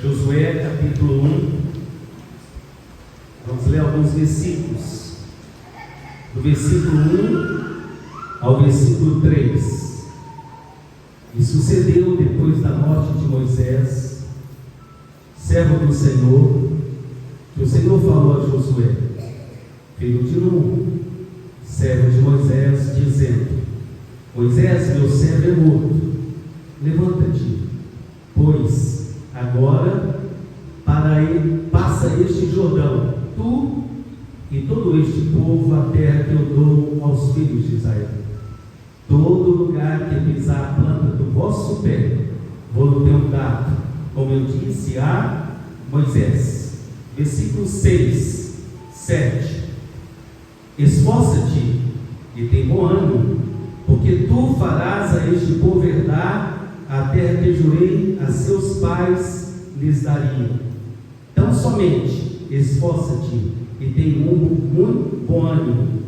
Josué capítulo 1, vamos ler alguns versículos, do versículo 1 ao versículo 3. E sucedeu depois da morte de Moisés, servo do Senhor, que o Senhor falou a Josué, filho de Nun, servo de Moisés, dizendo: Moisés, meu servo é morto, levanta-te, pois agora passa este Jordão, tu e todo este povo, a terra que eu dou aos filhos de Israel. Todo lugar que pisar a planta do vosso pé, vou ter dado, como eu disse a Moisés. Versículo 6, 7. Esforça-te e tem bom ânimo, porque tu farás a este povo herdar a terra que jurei a seus pais lhes daria. Tão somente esforça-te e tem muito bom ânimo,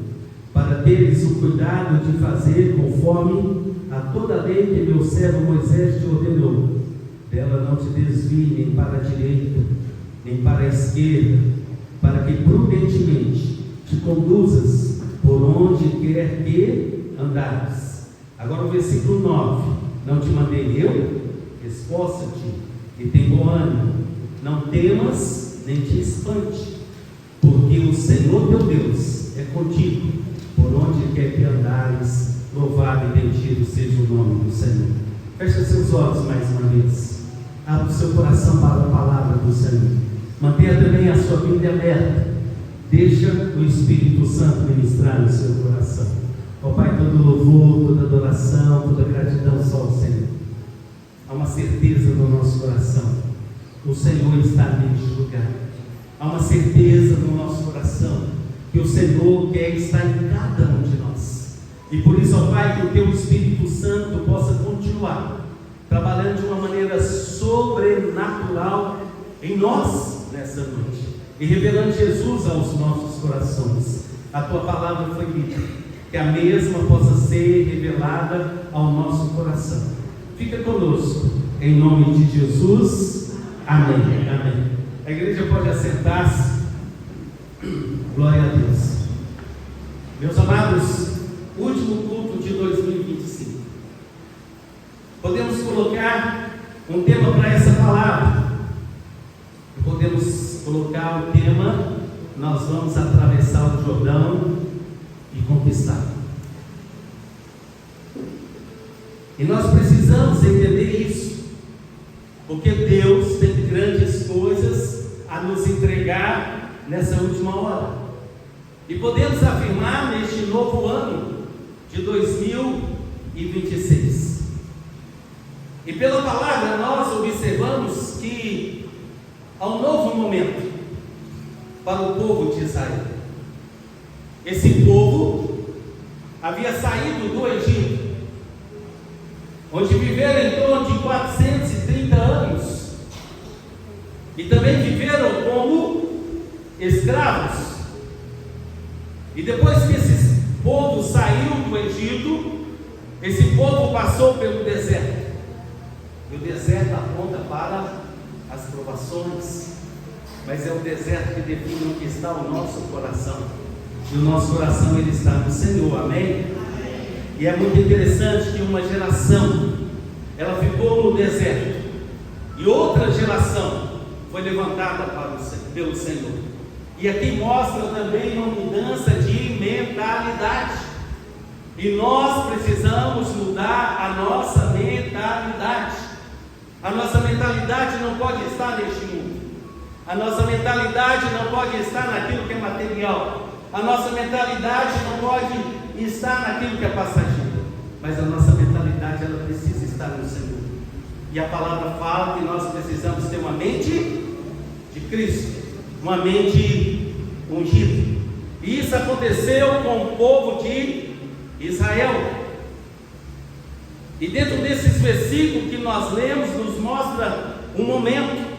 para teres o cuidado de fazer conforme a toda a lei que meu servo Moisés te ordenou. Dela não te desvie nem para a direita, nem para a esquerda, para que prudentemente te conduzas por onde quer que andares. Agora o versículo 9: Não te mandei eu? Esforça-te e tem bom ânimo, não temas nem te espante, porque o Senhor teu Deus é contigo, por onde quer que andares. Louvado e bendito seja o nome do Senhor. Feche seus olhos mais uma vez, abra o seu coração para a palavra do Senhor, mantenha também a sua Bíblia aberta, deixa o Espírito Santo ministrar no seu coração. Ó Pai, todo louvor, toda adoração, toda gratidão só ao Senhor. Há uma certeza no nosso coração: o Senhor está neste lugar. Há uma certeza no nosso coração que o Senhor quer estar em cada um de nós. E por isso, ó Pai, que o Teu Espírito Santo possa continuar trabalhando de uma maneira sobrenatural em nós nessa noite, e revelando Jesus aos nossos corações. A Tua palavra foi lida, que a mesma possa ser revelada ao nosso coração. Fica conosco, em nome de Jesus. Amém. Amém. A igreja pode assentar-se. Glória a Deus. Meus amados, último culto de 2025. Podemos colocar um tema para essa palavra. Podemos colocar o tema: nós vamos atravessar o Jordão e conquistar. E nós precisamos entender isso, porque Deus tem grandes coisas a nos entregar nessa última hora. E podemos afirmar neste novo ano de 2026. E pela palavra nós observamos que há um novo momento para o povo de Israel. Esse povo havia saído do Egito, onde viveram em torno de 430 anos, e também viveram como escravos. E depois que esse povo saiu do Egito, esse povo passou pelo deserto. E o deserto aponta para as provações, mas é o deserto que define o que está o nosso coração. E o nosso coração, ele está no Senhor, amém? E é muito interessante que uma geração, ela ficou no deserto, e outra geração foi levantada pelo Senhor. E aqui mostra também uma mudança de mentalidade. E nós precisamos mudar a nossa mentalidade. A nossa mentalidade não pode estar neste mundo. A nossa mentalidade não pode estar naquilo que é material. A nossa mentalidade não pode estar naquilo que é passageiro. Mas a nossa mentalidade, ela precisa estar no Senhor. E a palavra fala que nós precisamos ter uma mente de Cristo, uma mente ungida. E isso aconteceu com o povo de Israel. E dentro desses versículos que nós lemos, nos mostra um momento.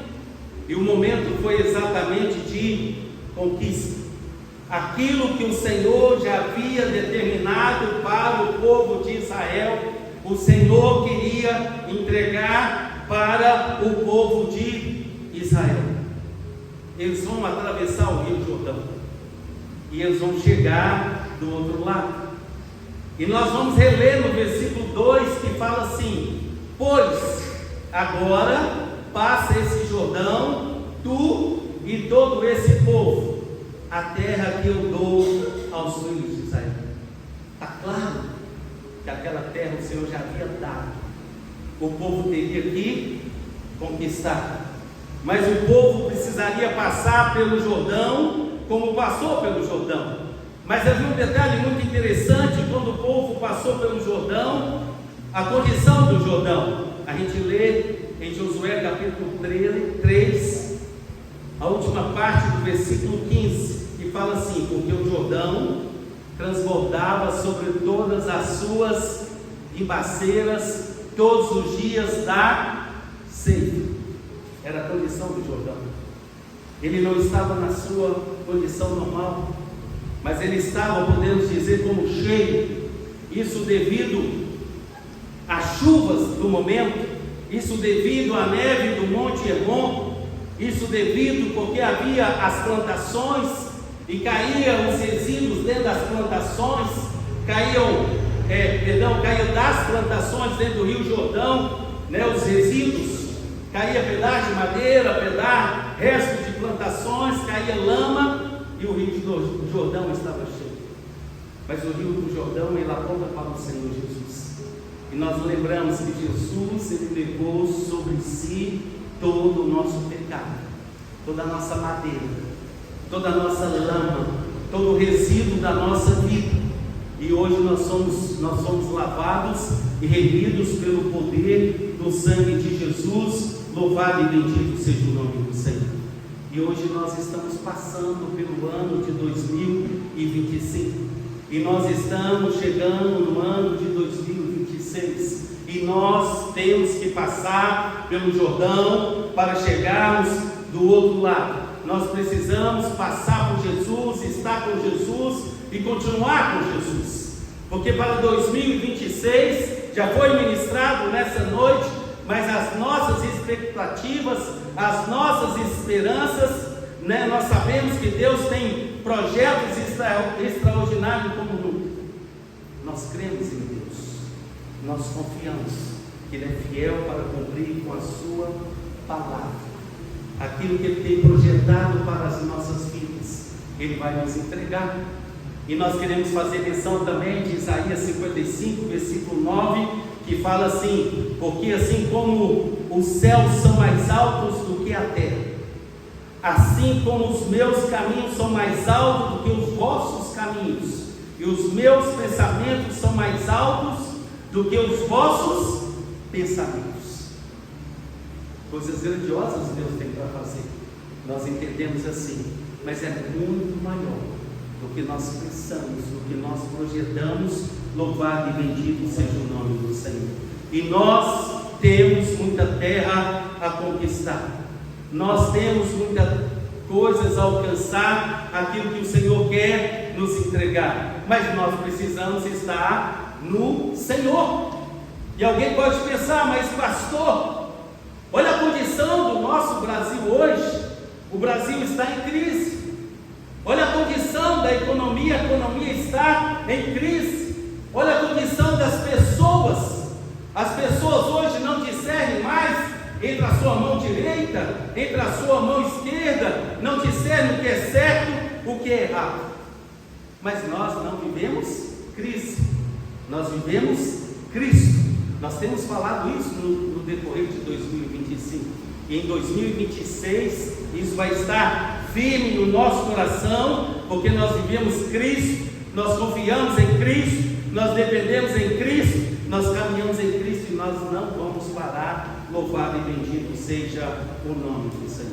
E o momento foi exatamente de conquista. Aquilo que o Senhor já havia determinado para o povo de Israel, o Senhor queria entregar para o povo de Israel. Eles vão atravessar o Rio Jordão e eles vão chegar do outro lado. E nós vamos reler no versículo 2 que fala assim: pois agora passa esse Jordão, tu e todo esse povo, a terra que eu dou aos filhos de Israel. Está claro que aquela terra o Senhor já havia dado, o povo teria que conquistar, mas o povo precisaria passar pelo Jordão, como passou pelo Jordão. Mas havia um detalhe muito interessante: quando o povo passou pelo Jordão, a condição do Jordão, a gente lê em Josué capítulo 3, a última parte do versículo 15, que fala assim: porque o Jordão transbordava sobre todas as suas ribanceiras todos os dias da ceifa. Era a condição do Jordão. Ele não estava na sua condição normal, mas ele estava, podemos dizer, como cheio. Isso devido às chuvas do momento, isso devido à neve do Monte Hermon, isso devido porque havia as plantações e caíam os resíduos dentro das plantações, caíam das plantações dentro do Rio Jordão, os resíduos, caía pedaço de madeira, resto de plantações, caía lama, e o Rio do Jordão estava cheio. Mas o Rio do Jordão, ele aponta para o Senhor Jesus. E nós lembramos que Jesus, ele levou sobre si todo o nosso pecado, toda a nossa madeira, toda a nossa lama, todo o resíduo da nossa vida. E hoje nós somos lavados e remidos pelo poder do sangue de Jesus. Louvado e bendito seja o nome do Senhor. E hoje nós estamos passando pelo ano de 2025. E nós estamos chegando no ano de 2026. E nós temos que passar pelo Jordão para chegarmos do outro lado. Nós precisamos passar por Jesus, estar com Jesus e continuar com Jesus. Porque para 2026 já foi ministrado nessa noite, mas as nossas expectativas, as nossas esperanças, nós sabemos que Deus tem projetos extraordinários como nunca. Nós cremos em Deus, nós confiamos que Ele é fiel para cumprir com a sua palavra. Aquilo que Ele tem projetado para as nossas vidas, Ele vai nos entregar. E nós queremos fazer menção também de Isaías 55, versículo 9, que fala assim: porque assim como os céus são mais altos do que a terra, assim como os meus caminhos são mais altos do que os vossos caminhos, e os meus pensamentos são mais altos do que os vossos pensamentos. Coisas grandiosas Deus tem para fazer, nós entendemos assim, mas é muito maior do que nós pensamos, do que nós projetamos. Louvado e bendito seja o nome do Senhor. E nós temos muita terra a conquistar, nós temos muitas coisas a alcançar, aquilo que o Senhor quer nos entregar, mas nós precisamos estar no Senhor. E alguém pode pensar: mas pastor, olha a condição do nosso Brasil hoje. O Brasil está em crise. Olha a condição da economia, a economia está em crise. Olha a condição das pessoas. As pessoas hoje não discernem mais entre a sua mão direita, entre a sua mão esquerda, não discernem o que é certo, o que é errado. Mas nós não vivemos crise, nós vivemos Cristo. Nós temos falado isso no decorrer de 2025. E em 2026 isso vai estar firme no nosso coração, porque nós vivemos Cristo, nós confiamos em Cristo, nós dependemos em Cristo, nós caminhamos em Cristo e nós não vamos parar. Louvado e bendito seja o nome do Senhor.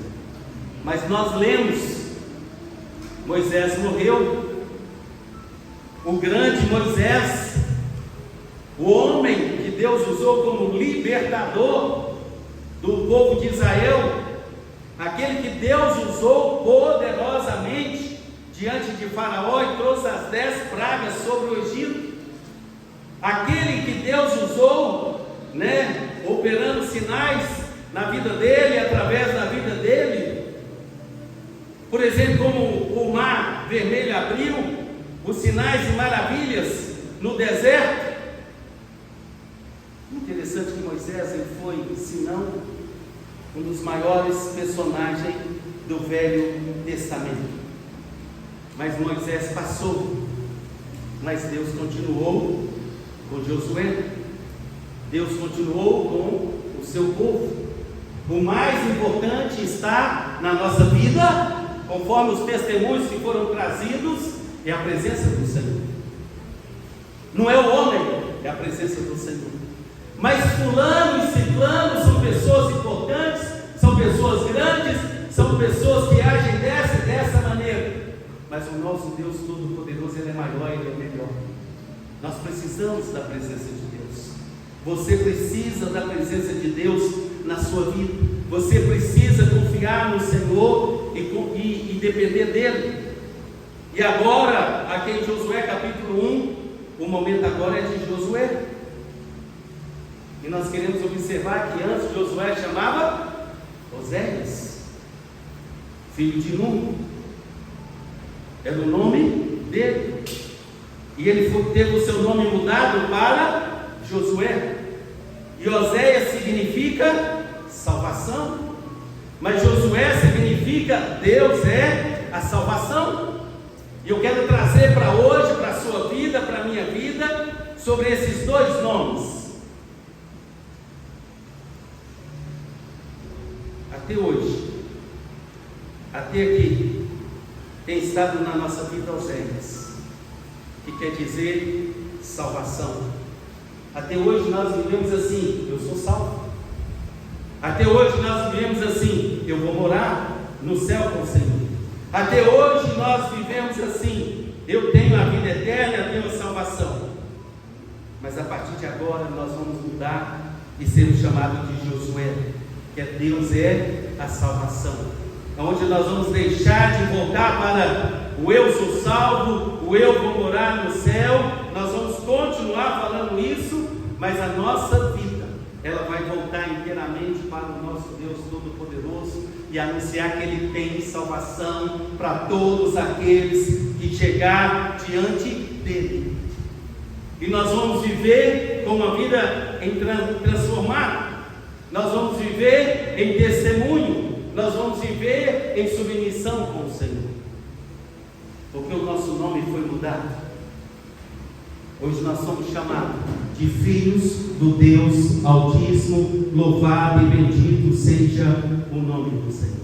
Mas nós lemos: Moisés morreu, o grande Moisés, o homem que Deus usou como libertador do povo de Israel, aquele que Deus usou poderosamente diante de Faraó e trouxe as 10 pragas sobre o Egito, aquele que Deus usou, operando sinais na vida dele, através da vida dele, Por exemplo, como o mar vermelho abriu, os sinais e maravilhas no deserto. Interessante que Moisés ele foi, se não um dos maiores personagens do Velho Testamento. Mas Moisés passou, mas Deus continuou com Josué. Deus continuou com o seu povo. O mais importante está na nossa vida, conforme os testemunhos que foram trazidos, é a presença do Senhor. Não é o homem, é a presença do Senhor. Mas fulano e ciclano são pessoas importantes, são pessoas grandes, são pessoas que agem dessa maneira. Mas o nosso Deus Todo-Poderoso, Ele é maior, Ele é melhor. Nós precisamos da presença de Deus. Você precisa da presença de Deus na sua vida. Você precisa confiar no Senhor e depender dEle. E agora, aqui em Josué capítulo 1, o momento agora é de Josué. E nós queremos observar que antes Josué chamava Oséias, filho de Num. Era o nome dele. E ele teve o seu nome mudado para Josué. E Oséias significa salvação. Mas Josué significa Deus é a salvação. E eu quero trazer para hoje, para a sua vida, para a minha vida, sobre esses dois nomes. Até hoje, até aqui, tem estado na nossa vida Oséias, que quer dizer salvação. Até hoje nós vivemos assim, eu sou salvo. Até hoje nós vivemos assim, eu vou morar no céu com o Senhor. Até hoje nós vivemos assim, eu tenho a vida eterna, eu tenho a salvação. Mas a partir de agora nós vamos mudar e sermos chamados de Josué, que Deus é a salvação, onde nós vamos deixar de voltar para o eu sou salvo, o eu vou morar no céu. Nós vamos continuar falando isso, mas a nossa vida, ela vai voltar inteiramente para o nosso Deus Todo-Poderoso e anunciar que Ele tem salvação para todos aqueles que chegar diante dEle. E nós vamos viver com uma vida transformada. Nós vamos viver em testemunho. Nós vamos viver em submissão com o Senhor. Porque o nosso nome foi mudado. Hoje nós somos chamados de filhos do Deus Altíssimo. Louvado e bendito seja o nome do Senhor.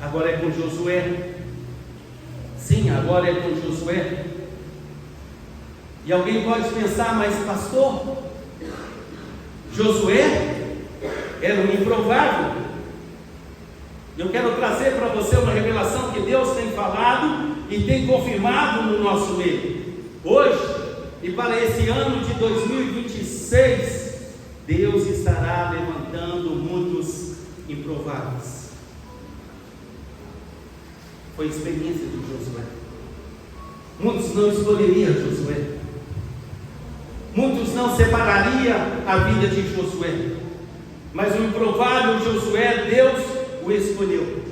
Agora é com Josué. Sim, agora é com Josué. E alguém pode pensar, mas pastor, Josué era um improvável. Eu quero trazer para você uma revelação que Deus tem falado e tem confirmado no nosso meio. Hoje e para esse ano de 2026, Deus estará levantando muitos improváveis. Foi a experiência de Josué. Muitos não escolheriam Josué. Muitos não separariam a vida de Josué. Mas o improvável Josué, Deus o escolheu.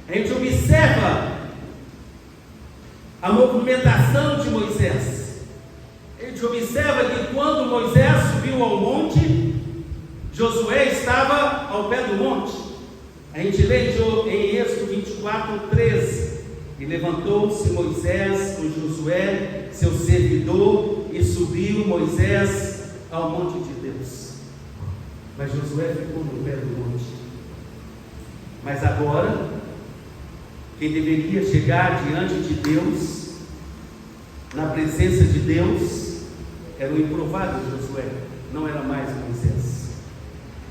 A gente observa a movimentação de Moisés. A gente observa que quando Moisés subiu ao monte, Josué estava ao pé do monte. A gente lê em Êxodo 24:13. E levantou-se Moisés com Josué, seu servidor, e subiu Moisés ao monte de Deus. Mas Josué ficou no pé do monte. Mas agora, quem deveria chegar diante de Deus, na presença de Deus, era o improvável Josué, não era mais Moisés.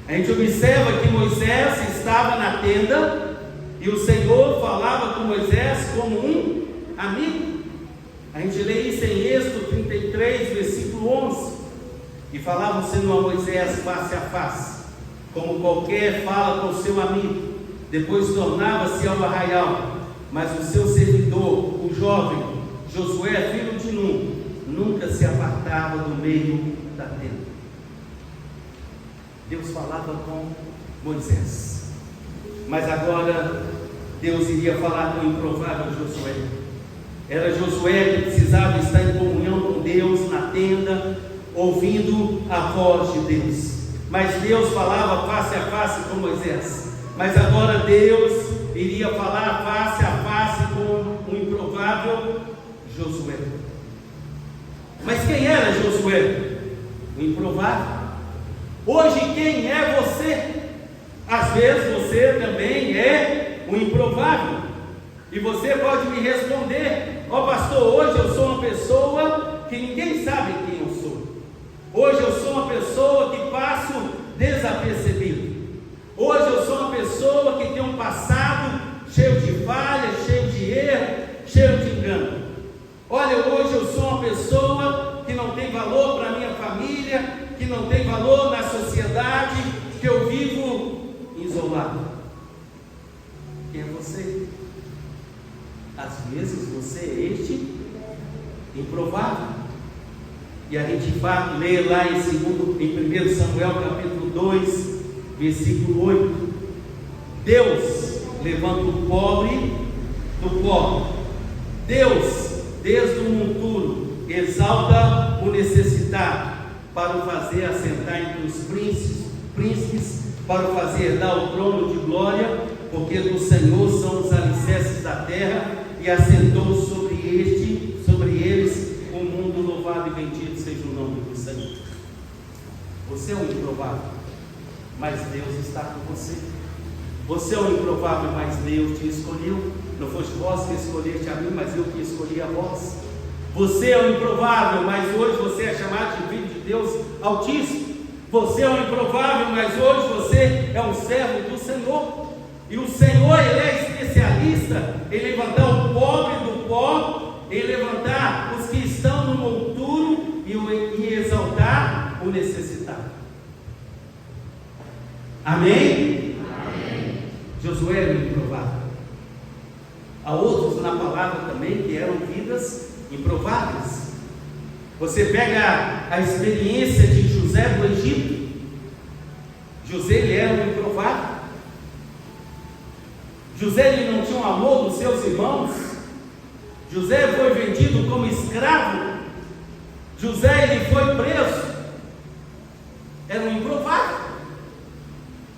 A gente observa que Moisés estava na tenda e o Senhor falava com Moisés como um amigo. A gente lê isso em Êxodo 33, versículo 11. E falava o Senhor a Moisés face a face, como qualquer fala com o seu amigo. Depois tornava-se ao arraial. Mas o seu servidor, o jovem Josué, filho de Num, nunca se apartava do meio da tenda. Deus falava com Moisés. Mas agora Deus iria falar com o improvável Josué. Era Josué que precisava estar em comunhão com Deus na tenda, ouvindo a voz de Deus. Mas Deus falava face a face com Moisés. Mas agora Deus iria falar face a face com o improvável Josué. Mas quem era Josué? O improvável. Hoje quem é você? Às vezes você também é o improvável. E você pode me responder: ó pastor, hoje eu sou uma pessoa que ninguém sabe quem eu sou. Hoje eu sou uma pessoa que passo desapercebido. Hoje eu sou uma pessoa que tem um passado cheio de falhas, cheio de erro, cheio de engano. Olha, hoje eu sou uma pessoa que não tem valor para a minha família, que não tem valor na sociedade, que eu vivo isolado. Quem é você? Às vezes você é este improvável. E a gente vai ler lá em 1 Samuel capítulo 2, versículo 8. Deus levanta o pobre do pó. Deus, desde o monturo, exalta o necessitado, para o fazer assentar entre os príncipes, para o fazer dar o trono de glória, porque do Senhor são os alicerces da terra, e assentou sobre eles o mundo. Louvado e bendito seja o nome do Senhor. Você é um improvável, mas Deus está com você. Você é um improvável, mas Deus te escolheu. Não foste vós que escolheste a mim, mas eu que escolhi a vós. Você é um improvável, mas hoje você é chamado de filho de Deus Altíssimo. Você é um improvável, mas hoje você é um servo do Senhor. E o Senhor, Ele é especialista em levantar o pobre do pó, em levantar os que estão no monturo e exaltar o necessitado. Amém? Amém. Josué era improvável. Há outros na palavra também que eram vidas improváveis. Você pega a experiência de José do Egito. José, ele era um improvável. José, ele não tinha o amor dos seus irmãos. José foi vendido como escravo. José, ele foi preso. Era um improvável.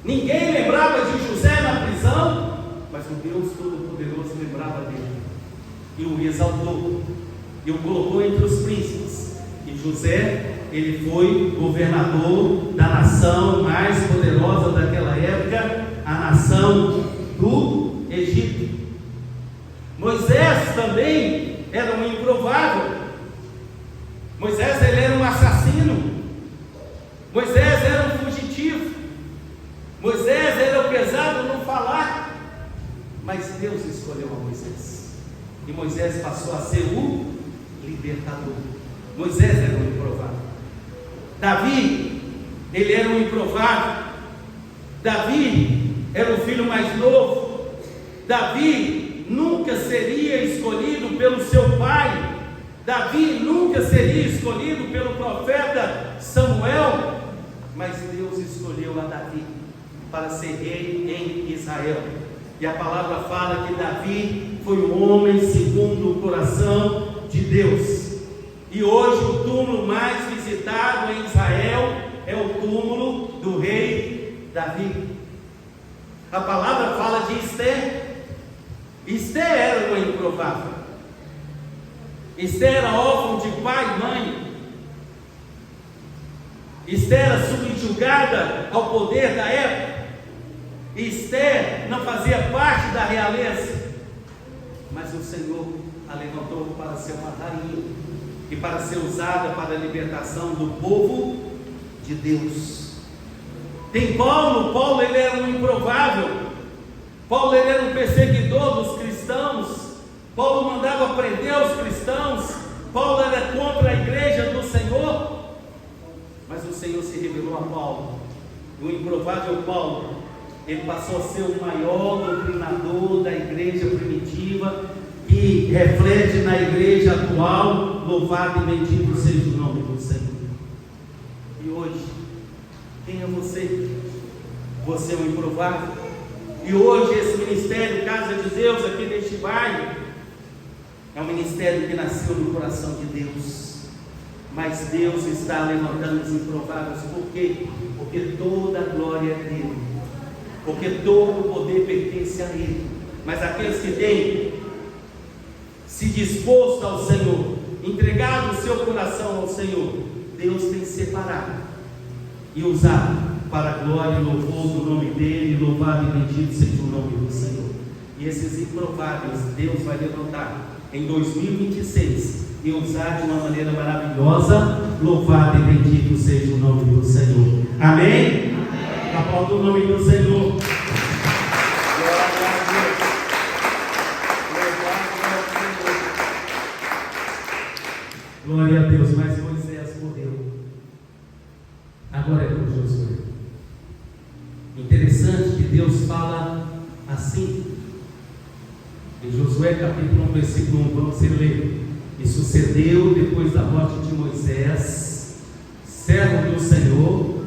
Ninguém lembrava de José na prisão, mas o Deus Todo-Poderoso lembrava dele e o exaltou e o colocou entre os príncipes. E José, ele foi governador da nação mais poderosa daquela época, a nação do Egito. Moisés também era um improvável. Moisés, ele era um assassino. Moisés era um fugitivo. Moisés era o pesado no falar. Mas Deus escolheu a Moisés. E Moisés passou a ser o libertador. Moisés era um improvável. Davi, ele era um improvável. Davi era o filho mais novo. Davi nunca seria escolhido pelo seu pai. Davi nunca seria escolhido pelo profeta Samuel. Mas Deus escolheu a Davi para ser rei em Israel. E a palavra fala que Davi foi um homem segundo o coração de Deus. E hoje o túmulo mais visitado em Israel é o túmulo do rei Davi. A palavra fala de Esther. Esther era uma improvável. Esther era órfã de pai e mãe. Esther era subjugada ao poder da época. Esther não fazia parte da realeza, mas o Senhor a levantou para ser uma rainha e para ser usada para a libertação do povo de Deus. Tem Paulo, ele era um improvável. Paulo, ele era um perseguidor dos cristãos. Paulo mandava prender os cristãos. Paulo era contra a igreja do Senhor. Mas o Senhor se revelou a Paulo. O improvável Paulo, ele passou a ser o maior doutrinador da igreja primitiva, que reflete na igreja atual. Louvado e bendito seja o nome do Senhor. E hoje, quem é você? Você é um improvável? E hoje esse ministério Casa de Deus aqui neste bairro é um ministério que nasceu no coração de Deus. Mas Deus está levantando os improváveis. Por quê? Porque toda a glória é dele, porque todo o poder pertence a Ele. Mas aqueles que têm se disposto ao Senhor, entregado o seu coração ao Senhor, Deus tem separado e usado para a glória e louvor do nome dele. Louvado e bendito seja o nome do Senhor. E esses improváveis Deus vai levantar em 2026 e usar de uma maneira maravilhosa. Louvado e bendito seja o nome do Senhor. Amém? Aplauda o nome do Senhor. Glória a Deus. Mas Moisés morreu. Agora é com Josué. Interessante que Deus fala assim em Josué capítulo 1, versículo 1. Vamos ler. E sucedeu depois da morte de Moisés, servo do Senhor,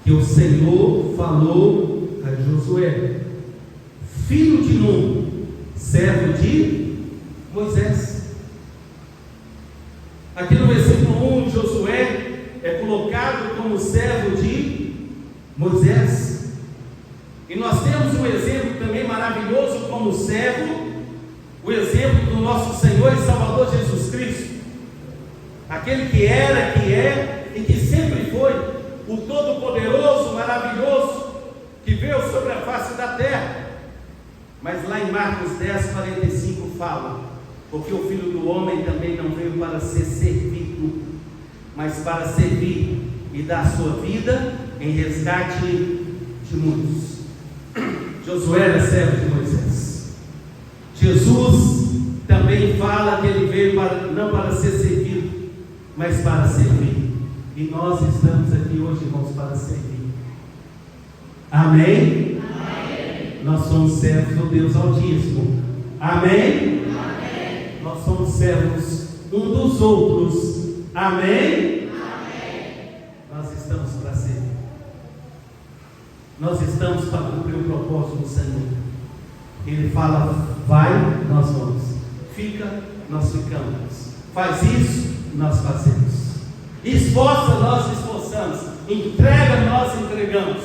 que o Senhor falou a Josué, filho de Nun, servo de Moisés. Aqui no versículo 1, Josué é colocado como servo de Moisés. E nós temos um exemplo também maravilhoso como servo, o exemplo do nosso Senhor e Salvador Jesus Cristo, aquele que era, que é e que sempre foi o Todo-Poderoso, maravilhoso, que veio sobre a face da terra. Mas lá em Marcos 10:45 fala: porque o Filho do Homem também não veio para ser servido, mas para servir e dar sua vida em resgate de muitos. Josué era servo de Moisés. Jesus também fala que ele veio não para ser servido, mas para servir. E nós estamos aqui hoje, irmãos, para servir. Amém? Amém. Nós somos servos do Deus Altíssimo. Amém? Amém. Nós somos servos um dos outros. Amém? Amém. Nós estamos para servir. Nós estamos para cumprir o propósito do Senhor. Ele fala: vai, nós vamos. Fica, nós ficamos. Faz isso, nós fazemos. Esforça, nós esforçamos. Entrega, nós entregamos.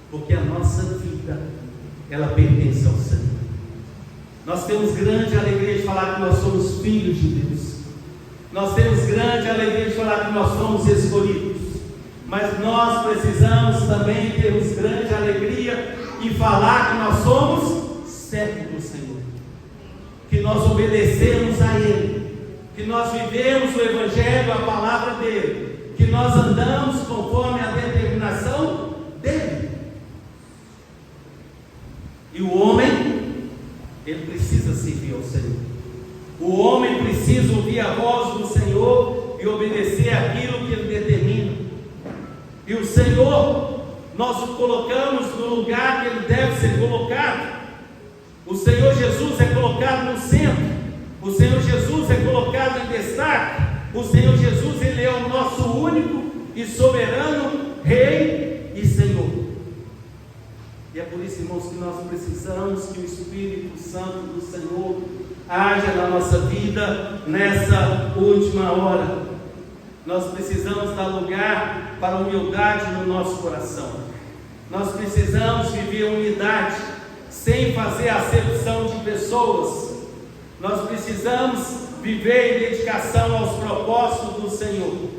Porque a nossa vida, ela pertence ao Senhor. Nós temos grande alegria de falar que nós somos filhos de Deus. Nós temos grande alegria de falar que nós somos escolhidos. Mas nós precisamos também termos grande alegria e falar que nós somos servos do Senhor, que nós obedecemos a Ele, que nós vivemos o Evangelho, a palavra dEle, que nós andamos conforme a determinação dEle. E o homem, ele precisa servir ao Senhor. O homem precisa ouvir a voz do Senhor e obedecer aquilo que Ele determina. E o Senhor, nós o colocamos no lugar que Ele deve ser colocado. O Senhor Jesus é colocado no centro. O Senhor Jesus é colocado em destaque. O Senhor Jesus, Ele é o nosso único e soberano Rei e Senhor. E é por isso, irmãos, que nós precisamos que o Espírito Santo do Senhor haja na nossa vida nessa última hora. Nós precisamos dar lugar para a humildade no nosso coração. Nós precisamos viver unidade, sem fazer acepção de pessoas. Nós precisamos viver em dedicação aos propósitos do Senhor.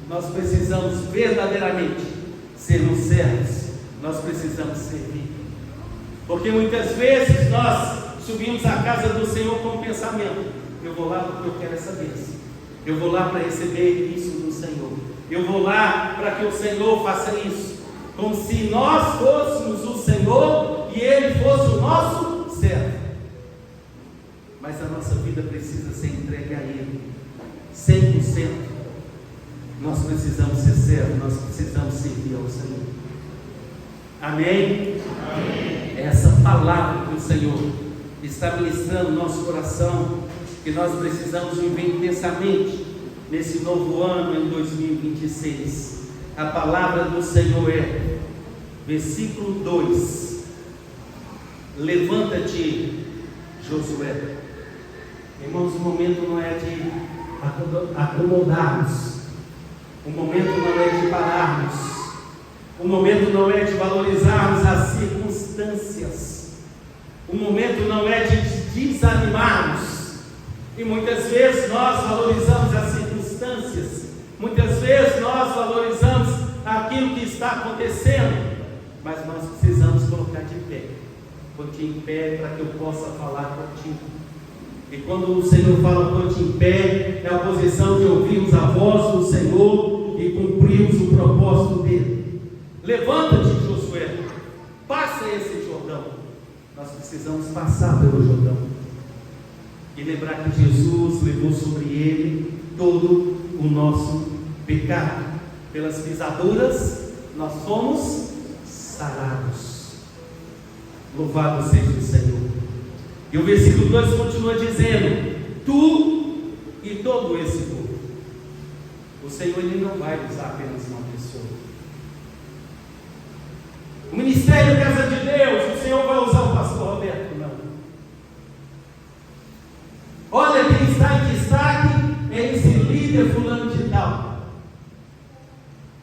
Nós precisamos verdadeiramente sermos servos. Nós precisamos servir. Porque muitas vezes nós subimos à casa do Senhor com o pensamento: eu vou lá porque eu quero essa bênção. Eu vou lá para receber isso do Senhor. Eu vou lá para que o Senhor faça isso. Como se nós fôssemos o Senhor e Ele fosse o nosso servo. Mas a nossa vida precisa ser entregue a Ele 100%. Nós precisamos ser servos, nós precisamos servir ao Senhor. Amém? Amém. É essa palavra que o Senhor está ministrando no nosso coração, que nós precisamos viver intensamente nesse novo ano, em 2026. A palavra do Senhor é, versículo 2: Levanta-te, Josué. Irmãos, o momento não é de acomodarmos, o momento não é de pararmos, o momento não é de valorizarmos as circunstâncias, o momento não é de desanimarmos. E muitas vezes nós valorizamos as circunstâncias, muitas vezes nós valorizamos aquilo que está acontecendo, mas nós precisamos colocar de pé. Ponte em pé para que eu possa falar contigo. E quando o Senhor fala ponte em pé, é a posição de ouvirmos a voz do Senhor e cumprirmos o propósito dele. Levanta-te, Josué, passa esse Jordão. Nós precisamos passar pelo Jordão e lembrar que Jesus levou sobre ele todo o nosso pecado. Pelas pisaduras nós fomos sarados. Louvado seja o Senhor. E o versículo 2 continua dizendo: tu e todo esse povo. O Senhor, ele não vai usar apenas uma pessoa. O ministério Casa de Deus, o Senhor vai usar o pastor Roberto, não. Olha, quem está em destaque é esse líder fulano de tal.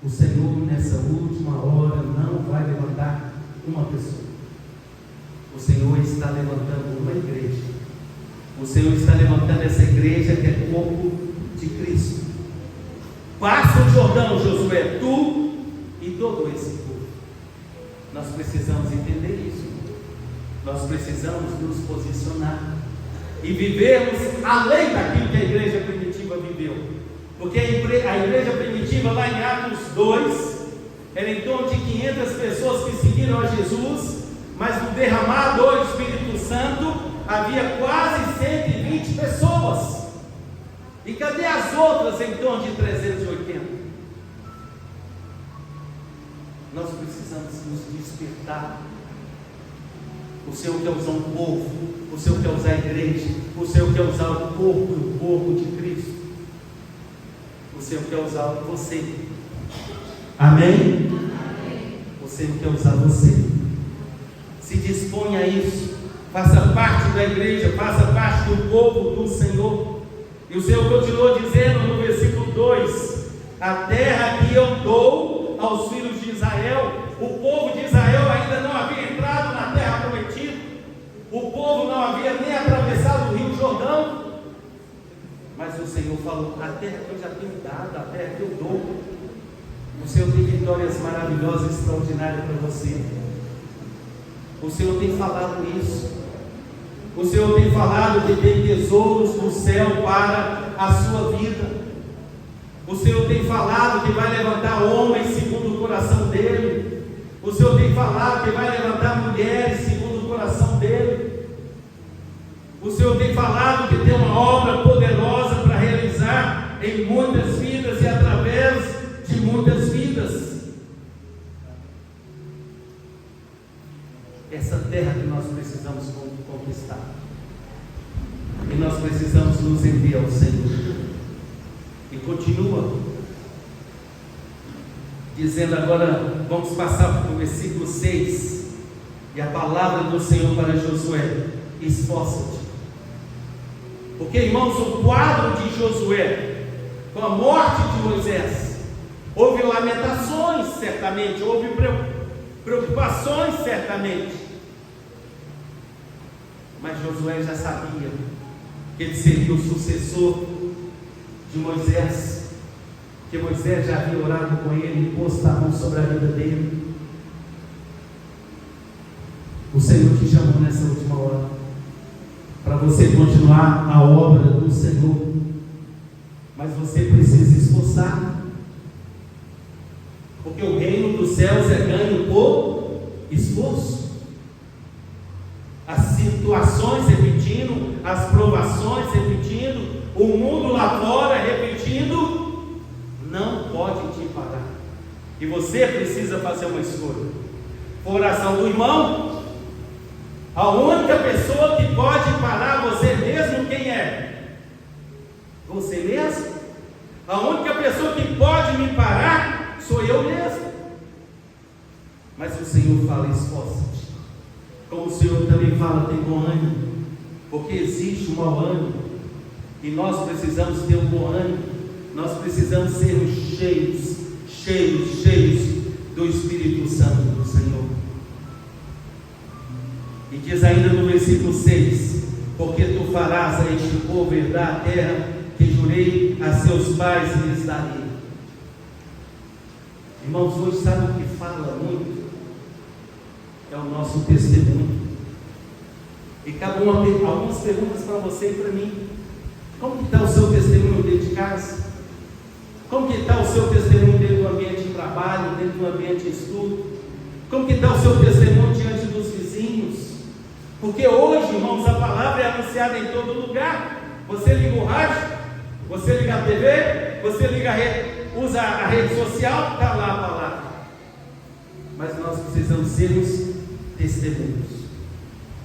O Senhor, nessa última hora, não vai levantar uma pessoa. O Senhor está levantando uma igreja. O Senhor está levantando essa igreja que é corpo de Cristo. Passa o Jordão, Josué, tu e todo esse povo. Nós precisamos entender isso. Nós precisamos nos posicionar e vivermos além daquilo que a igreja primitiva viveu. Porque a igreja primitiva, lá em Atos 2, era em torno de 500 pessoas que seguiram a Jesus. Mas no derramar do Espírito Santo havia quase 120 pessoas. E cadê as outras em torno de 380? Nós precisamos nos despertar. O Senhor quer usar um povo, o Senhor quer usar a igreja, o Senhor quer usar o corpo de Cristo. O Senhor quer usar você. Amém? O Senhor quer usar você. Se disponha a isso, faça parte da igreja, faça parte do povo do Senhor. E o Senhor continuou dizendo no versículo 2: a terra que eu dou aos filhos de Israel. O povo de Israel ainda não havia entrado na terra prometida, o povo não havia nem atravessado o rio Jordão, mas o Senhor falou: a terra que eu já tenho dado, a terra que eu dou. O Senhor tem vitórias maravilhosas, extraordinárias para você. O Senhor tem falado isso. O Senhor tem falado que tem tesouros no céu para a sua vida. O Senhor tem falado que vai levantar homens segundo o coração dele. O Senhor tem falado que vai levantar mulheres segundo o coração dele. O Senhor tem falado que tem uma obra poderosa para realizar em muitas vidas e através de muitas vidas. Essa terra que nós precisamos conquistar. E nós precisamos nos render ao Senhor. E continua dizendo agora, vamos passar para o versículo 6. E a palavra do Senhor para Josué: esforça-te. Porque, irmãos, o quadro de Josué, com a morte de Moisés, houve lamentações, certamente, houve preocupações, certamente. Mas Josué já sabia que ele seria o sucessor de Moisés, que Moisés já havia orado com ele e posto a mão sobre a vida dele. O Senhor te chamou nessa última hora para você continuar a obra do Senhor, mas você precisa esforçar, porque o reino dos céus é ganho por esforço. As situações repetindo, as provações repetindo, o mundo lá fora repetindo, não pode te parar. E você precisa fazer uma escolha. A oração do irmão, a única pessoa que pode parar você mesmo, quem é? Você mesmo. A única pessoa que pode me parar sou eu mesmo. Mas o Senhor fala: esforça-te. como o Senhor também fala, tem bom ânimo, porque existe um mau ânimo, e nós precisamos ter um bom ânimo, nós precisamos sermos cheios do Espírito Santo do Senhor. E diz ainda no versículo 6: porque tu farás a este povo herdar a terra que jurei a seus pais e lhes darei. Irmãos, hoje sabe o que fala muito? É o nosso testemunho. E cabe algumas perguntas para você e para mim. Como que está o seu testemunho dentro de casa? Como que está o seu testemunho dentro do ambiente de trabalho, dentro do ambiente de estudo? Como que está o seu testemunho diante dos vizinhos? Porque hoje, irmãos, a palavra é anunciada em todo lugar. Você liga o rádio, você liga a TV, você usa a rede social, está lá a palavra. Mas nós precisamos sermos testemunhos.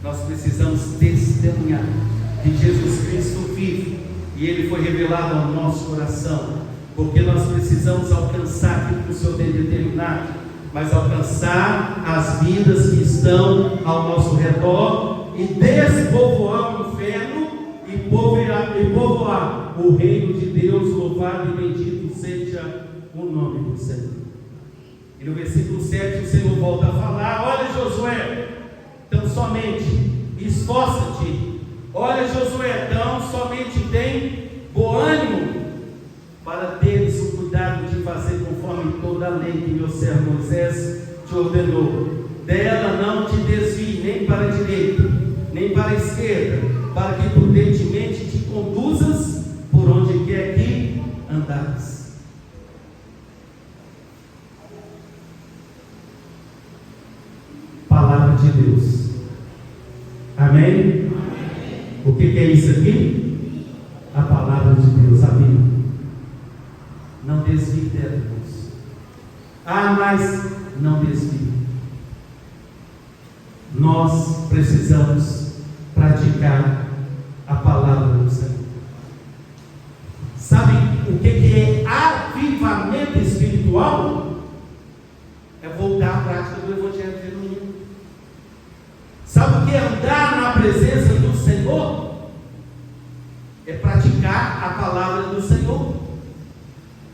Nós precisamos testemunhar que Jesus Cristo vive e Ele foi revelado ao nosso coração, porque nós precisamos alcançar aquilo que o Senhor tem determinado, mas alcançar as vidas que estão ao nosso redor e despovoar o inferno e povoar o reino de Deus. Louvado e bendito seja o nome do Senhor. E no versículo 7 o Senhor volta a falar: olha, Josué, então somente esforça-te. Olha, Josué, então somente tem bom ânimo para teres o cuidado de fazer conforme toda a lei que meu servo Moisés te ordenou. Dela não te desvie nem para a direita, nem para a esquerda, para que prudentemente te conduzas por onde quer que andares. Palavra de Deus. Amém? Amém. O que é isso aqui? A palavra de Deus, a Bíblia. Não desvie dela, irmãos. Mas não desvie. Nós precisamos praticar a palavra do Senhor. Sabe o que é avivamento espiritual? É voltar à prática do Evangelho genuíno. Sabe o que é andar na presença do Senhor? É praticar a palavra do Senhor.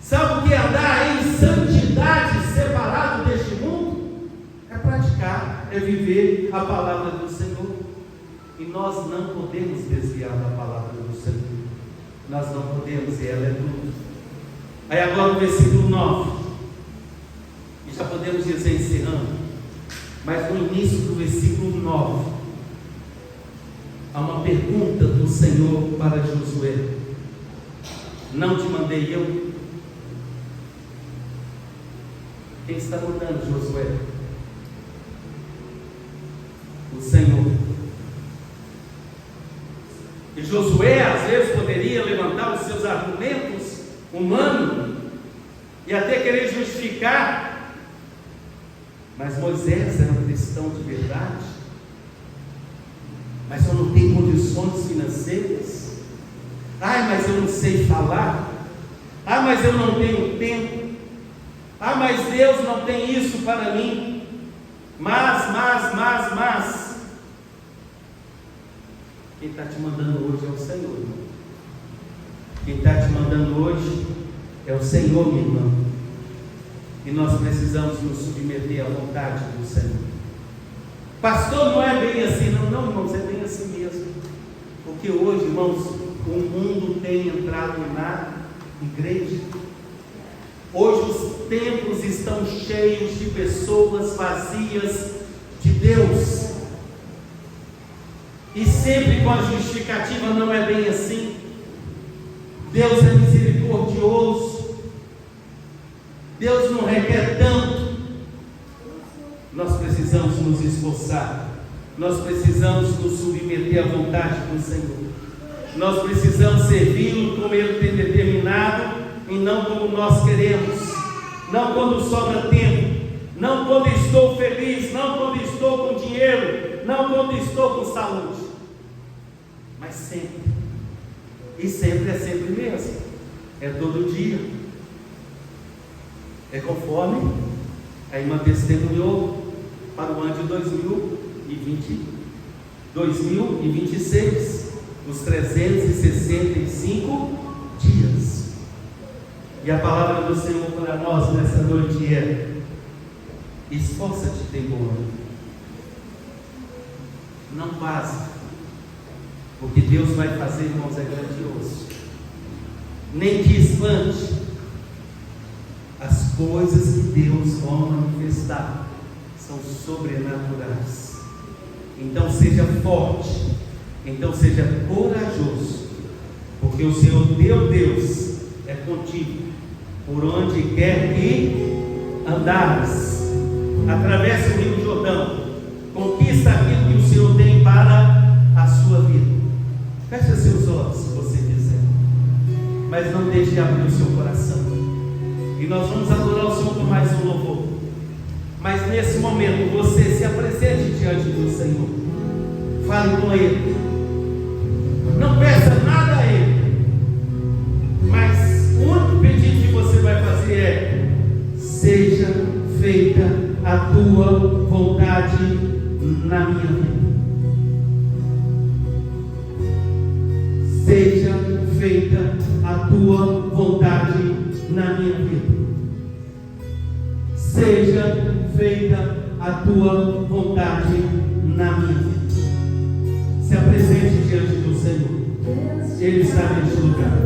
Sabe o que é andar em santidade, separado deste mundo? É praticar, é viver a palavra do Senhor. E nós não podemos desviar da palavra do Senhor. Nós não podemos, e ela é tudo. Aí agora no versículo 9, e já podemos dizer encerrando, mas no início do versículo 9, há uma pergunta do Senhor para Josué: não te mandei eu? Quem está mandando, Josué? O Senhor. E Josué às vezes poderia levantar os seus argumentos humanos e até querer justificar, mas Moisés era um cristão de verdade. Mas eu não tenho condições financeiras. Mas eu não sei falar. Mas eu não tenho tempo. Mas Deus não tem isso para mim. Mas. Quem está te mandando hoje é o Senhor, irmão. Quem está te mandando hoje é o Senhor, minha irmã. E nós precisamos nos submeter à vontade do Senhor. Pastor, não é bem assim. Não, irmãos, é bem assim mesmo. Porque hoje, irmãos, o mundo tem entrado na igreja. Hoje os templos estão cheios de pessoas vazias de Deus. E sempre com a justificativa: não é bem assim. Deus é misericordioso. Deus não requer tanto. Nós precisamos nos esforçar. Nós precisamos nos submeter à vontade do Senhor. Nós precisamos servi-lo como Ele tem determinado, e não como nós queremos. Não quando sobra tempo. Não quando estou feliz. Não quando estou com dinheiro. Não quando estou com saúde. Mas sempre. E sempre é sempre mesmo. É todo dia. É conforme a irmã testemunhou para o ano de 2000. 2026, os 365 dias. E a palavra do Senhor para nós nessa noite é: esforça-te, tem bom ânimo. Não basta, porque Deus vai fazer, irmãos, é grandioso. Nem que espante, as coisas que Deus vai manifestar são sobrenaturais. Então seja forte, então seja corajoso, porque o Senhor teu Deus é contigo, por onde quer que andares. Atravesse o Rio Jordão, conquista aquilo que o Senhor tem para a sua vida. Feche seus olhos se você quiser, mas não deixe de abrir o seu coração. E nós vamos adorar o Senhor com mais um louvor. Mas nesse momento você se apresente diante do Senhor, fale com Ele, não peça nada a Ele, mas o único pedido que você vai fazer é: seja feita a tua vontade na minha vida. Seja feita a tua vontade na minha vida. Seja feita a tua vontade na minha vida. Se apresente diante do Senhor. Ele está neste lugar.